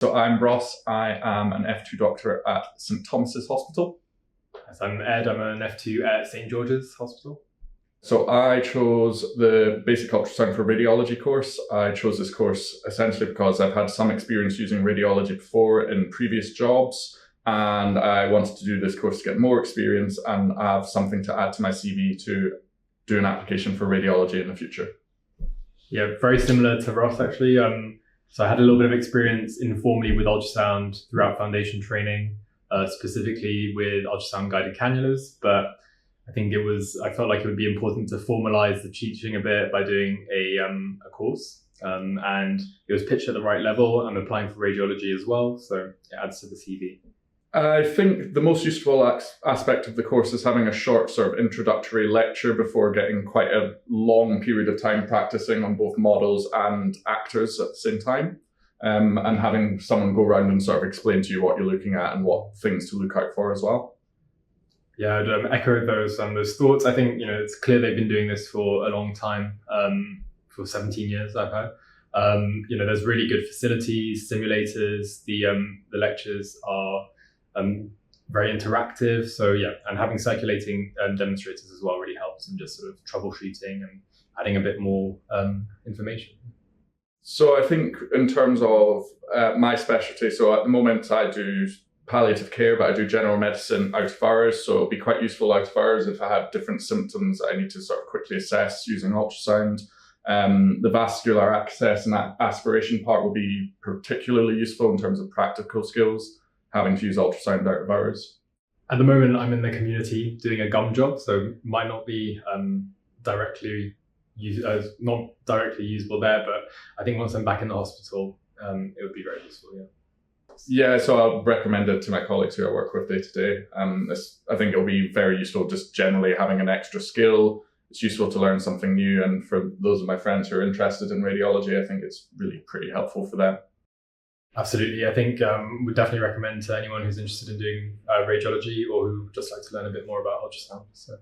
So I'm Ross. I am an F2 doctor at St Thomas's Hospital. So I'm Ed. I'm an F2 at St George's Hospital. So I chose the Basic Ultrasound for Radiology course. I chose this course essentially because I've had some experience using radiology before in previous jobs, and I wanted to do this course to get more experience and have something to add to my CV to do an application for radiology in the future. Yeah, very similar to Ross actually. So I had a little bit of experience informally with ultrasound throughout foundation training, specifically with ultrasound guided cannulas, but I felt like it would be important to formalize the teaching a bit by doing a course. And it was pitched at the right level. I'm applying for radiology as well, so it adds to the CV. I think the most useful aspect of the course is having a short sort of introductory lecture before getting quite a long period of time practicing on both models and actors at the same time, and having someone go around and sort of explain to you what you're looking at and what things to look out for as well. Yeah, I'd echo those thoughts. I think it's clear they've been doing this for a long time, for 17 years I've heard. There's really good facilities, simulators. The lectures are very interactive. So yeah, and having circulating demonstrators as well really helps in just sort of troubleshooting and adding a bit more information. So I think in terms of my specialty, so at the moment I do palliative care, but I do general medicine out of hours. So it'll be quite useful out of hours if I have different symptoms that I need to sort of quickly assess using ultrasound. The vascular access and that aspiration part will be particularly useful in terms of practical skills, having to use ultrasound out of hours. At the moment, I'm in the community doing a gum job, so might not be directly usable there, but I think once I'm back in the hospital, it would be very useful, yeah. Yeah, so I'll recommend it to my colleagues who I work with day to day. I think it'll be very useful just generally having an extra skill. It's useful to learn something new, and for those of my friends who are interested in radiology, I think it's really pretty helpful for them. Absolutely. I think would definitely recommend to anyone who's interested in doing radiology or who would just like to learn a bit more about ultrasound. So.